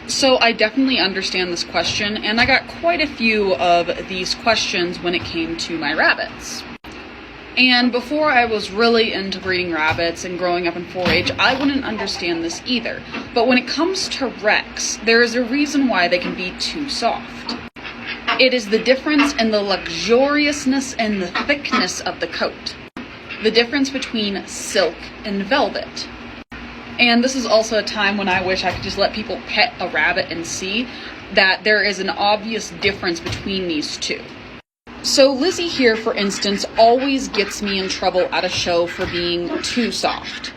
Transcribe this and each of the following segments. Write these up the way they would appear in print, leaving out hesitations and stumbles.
So I definitely understand this question, and I got quite a few of these questions when it came to my rabbits. And before I was really into breeding rabbits and growing up in 4-H, I wouldn't understand this either. But when it comes to Rex, there is a reason why they can be too soft. It is the difference in the luxuriousness and the thickness of the coat. The difference between silk and velvet. And this is also a time when I wish I could just let people pet a rabbit and see that there is an obvious difference between these two. So Lizzie here, for instance, always gets me in trouble at a show for being too soft.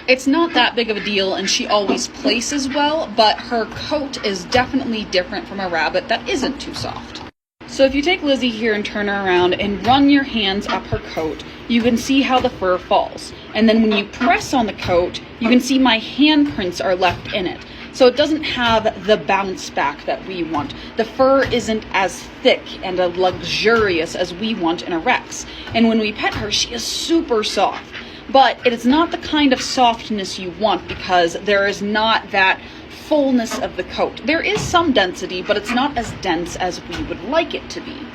It's not that big of a deal and she always places well, but her coat is definitely different from a rabbit that isn't too soft. So if you take Lizzie here and turn her around and run your hands up her coat, you can see how the fur falls. And then when you press on the coat, you can see my handprints are left in it. So it doesn't have the bounce back that we want. The fur isn't as thick and luxurious as we want in a Rex. And when we pet her, she is super soft. But it is not the kind of softness you want because there is not that fullness of the coat. There is some density, but it's not as dense as we would like it to be.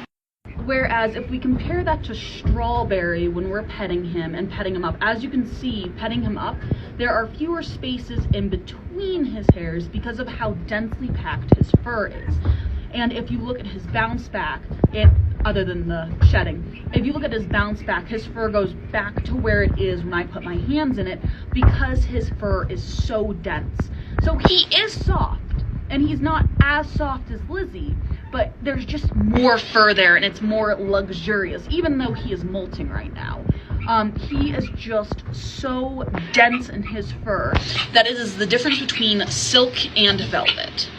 Whereas if we compare that to Strawberry when we're petting him and petting him up, as you can see, petting him up, there are fewer spaces in between his hairs because of how densely packed his fur is. And if you look at his bounce back, other than the shedding, if you look at his bounce back, his fur goes back to where it is when I put my hands in it because his fur is so dense. So he is soft, and he's not as soft as Lizzie, but there's just more fur there and it's more luxurious, even though he is molting right now. He is just so dense in his fur that it is the difference between silk and velvet.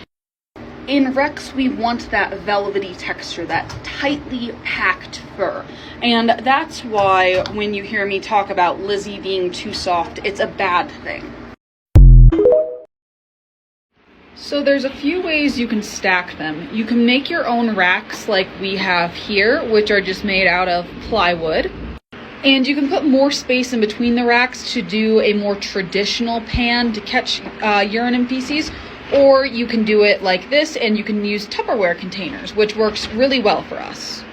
In Rex, we want that velvety texture, that tightly packed fur. And that's why when you hear me talk about Lizzie being too soft, it's a bad thing. So there's a few ways you can stack them. You can make your own racks like we have here, which are just made out of plywood. And you can put more space in between the racks to do a more traditional pan to catch urine and feces. Or you can do it like this and you can use Tupperware containers, which works really well for us.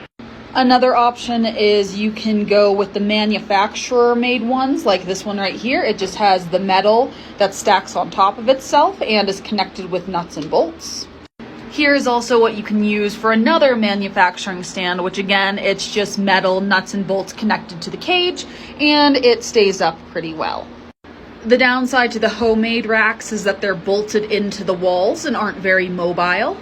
Another option is you can go with the manufacturer made ones like this one right here. It just has the metal that stacks on top of itself and is connected with nuts and bolts. Here is also what you can use for another manufacturing stand, which again, it's just metal, nuts and bolts connected to the cage, and it stays up pretty well. The downside to the homemade racks is that they're bolted into the walls and aren't very mobile,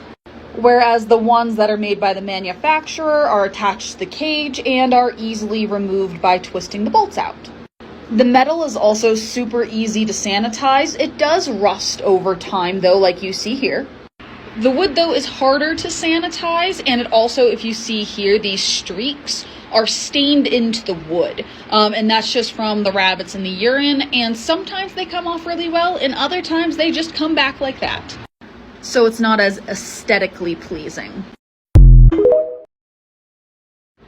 whereas the ones that are made by the manufacturer are attached to the cage and are easily removed by twisting the bolts out. The metal is also super easy to sanitize. It does rust over time though, like you see here. The wood though is harder to sanitize, and it also, if you see here, these streaks are stained into the wood, and that's just from the rabbits and the urine, and sometimes they come off really well and other times they just come back like that. So it's not as aesthetically pleasing.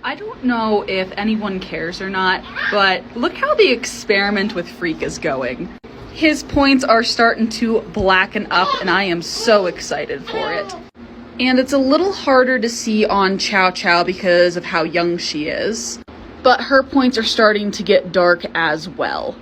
I don't know if anyone cares or not, but look how the experiment with Freak is going. His points are starting to blacken up and I am so excited for it. And it's a little harder to see on Chow Chow because of how young she is, but her points are starting to get dark as well.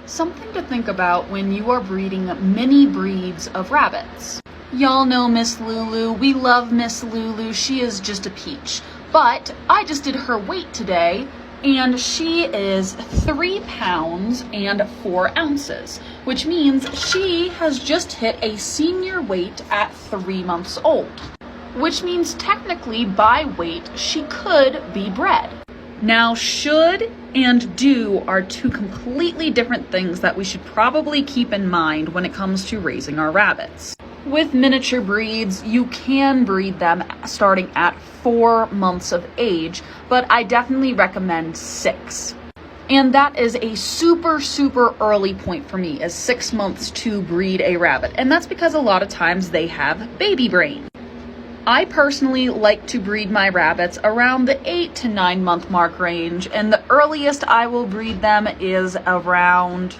Something to think about when you are breeding mini breeds of rabbits. Y'all know Miss Lulu. We love Miss Lulu. She is just a peach. But I just did her weight today, and she is 3 pounds and 4 ounces, which means she has just hit a senior weight at 3 months old, which means technically by weight she could be bred. Now, should and do are two completely different things that we should probably keep in mind when it comes to raising our rabbits. With miniature breeds, you can breed them starting at 4 months of age, but I definitely recommend 6. And that is a super early point for me, is 6 months to breed a rabbit. And that's because a lot of times they have baby brain. I personally like to breed my rabbits around the 8 to 9 month mark range, and the earliest I will breed them is around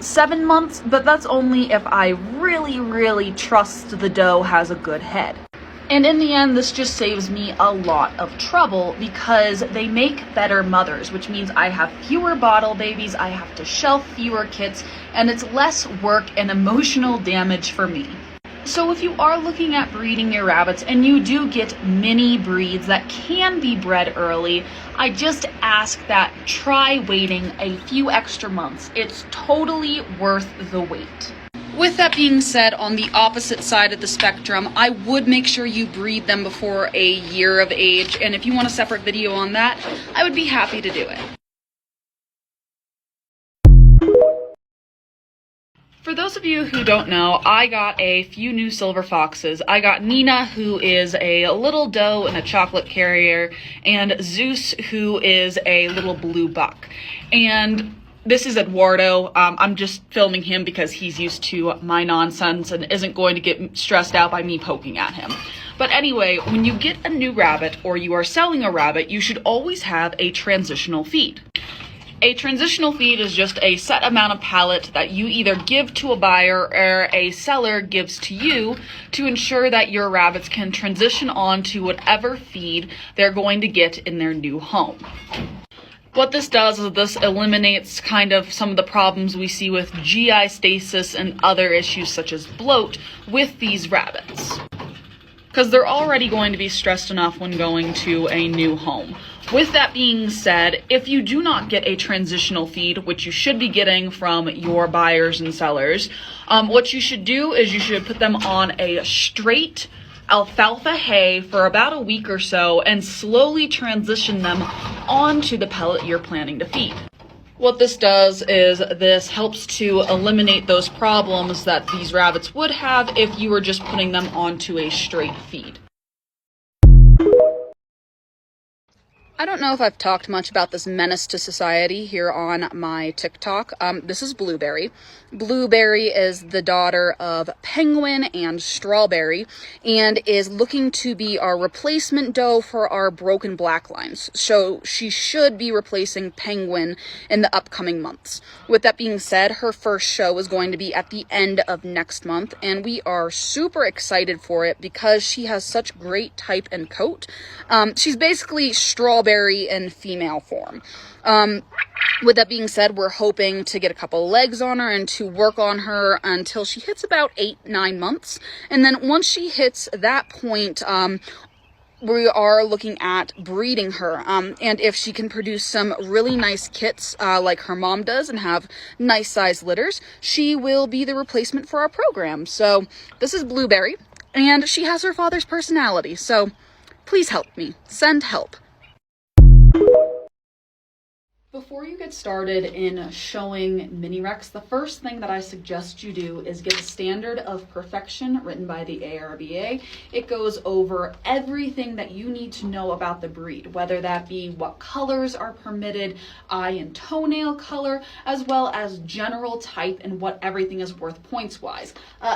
7 months, but that's only if I really trust the doe has a good head. And in the end, this just saves me a lot of trouble because they make better mothers, which means I have fewer bottle babies, I have to shelf fewer kits, and it's less work and emotional damage for me. So if you are looking at breeding your rabbits and you do get mini breeds that can be bred early, I just ask that try waiting a few extra months. It's totally worth the wait. With that being said, on the opposite side of the spectrum, I would make sure you breed them before a year of age, and if you want a separate video on that, I would be happy to do it. For those of you who don't know, I got a few new silver foxes. I got Nina, who is a little doe and a chocolate carrier, and Zeus, who is a little blue buck. And this is Eduardo. I'm just filming him because he's used to my nonsense and isn't going to get stressed out by me poking at him. But anyway, when you get a new rabbit or you are selling a rabbit, you should always have a transitional feed. A transitional feed is just a set amount of pellet that you either give to a buyer or a seller gives to you to ensure that your rabbits can transition on to whatever feed they're going to get in their new home. What this does is this eliminates kind of some of the problems we see with GI stasis and other issues such as bloat with these rabbits, because they're already going to be stressed enough when going to a new home. With that being said, if you do not get a transitional feed, which you should be getting from your buyers and sellers, what you should do is you should put them on a straight alfalfa hay for about a week or so and slowly transition them onto the pellet you're planning to feed. What this does is this helps to eliminate those problems that these rabbits would have if you were just putting them onto a straight feed. I don't know if I've talked much about this menace to society here on my TikTok. This is Blueberry. Blueberry is the daughter of Penguin and Strawberry and is looking to be our replacement doe for our broken black lines. So she should be replacing Penguin in the upcoming months. With that being said, her first show is going to be at the end of next month, and we are super excited for it because she has such great type and coat. She's basically Strawberry in female form. With that being said, we're hoping to get a couple legs on her and to work on her until she hits about 8-9 months. And then once she hits that point, we are looking at breeding her. And if she can produce some really nice kits like her mom does and have nice size litters, she will be the replacement for our program. So this is Blueberry, and she has her father's personality. So please help me. Send help. Before you get started in showing mini Rex, the first thing that I suggest you do is get the Standard of Perfection written by the ARBA. It goes over everything that you need to know about the breed, whether that be what colors are permitted, eye and toenail color, as well as general type and what everything is worth points-wise.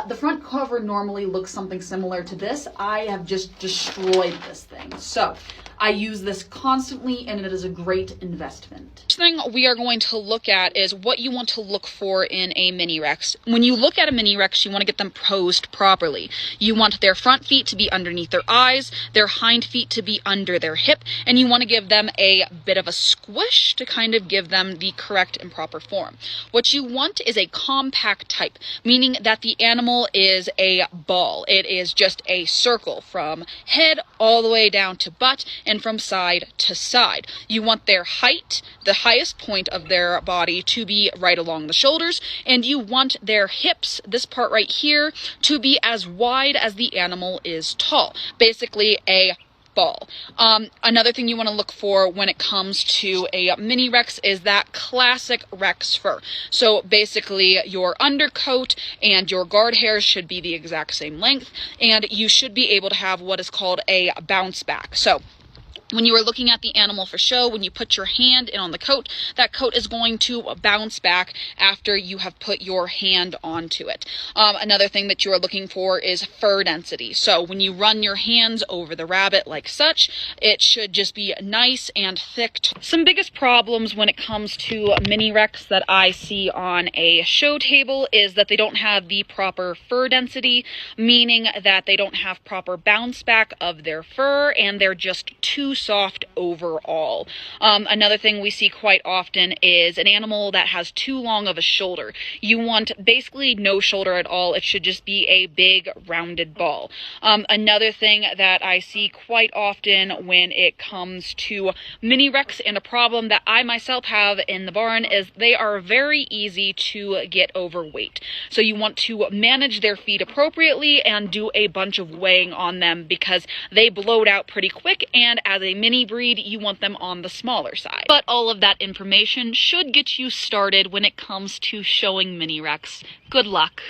The front cover normally looks something similar to this. I have just destroyed this thing. So I use this constantly and it is a great investment. First thing we are going to look at is what you want to look for in a mini Rex. When you look at a mini Rex, you want to get them posed properly. You want their front feet to be underneath their eyes, their hind feet to be under their hip, and you want to give them a bit of a squish to kind of give them the correct and proper form. What you want is a compact type, meaning that the animal is a ball. It is just a circle from head all the way down to butt and from side to side. You want their height, the highest point of their body, to be right along the shoulders, and you want their hips, this part right here, to be as wide as the animal is tall. Basically a ball. Another thing you want to look for when it comes to a mini Rex is that classic Rex fur. So basically your undercoat and your guard hairs should be the exact same length, and you should be able to have what is called a bounce back. So when you are looking at the animal for show, when you put your hand in on the coat, that coat is going to bounce back after you have put your hand onto it. Another thing that you are looking for is fur density. So when you run your hands over the rabbit like such, it should just be nice and thick. Some biggest problems when it comes to mini Rex that I see on a show table is that they don't have the proper fur density, meaning that they don't have proper bounce back of their fur, and they're just too soft overall. Another thing we see quite often is an animal that has too long of a shoulder. You want basically no shoulder at all. It should just be a big rounded ball. Another thing that I see quite often when it comes to mini Rex, and a problem that I myself have in the barn, is they are very easy to get overweight. So you want to manage their feed appropriately and do a bunch of weighing on them, because they bloat out pretty quick, and as a mini breed, you want them on the smaller side. But all of that information should get you started when it comes to showing mini Rex. Good luck.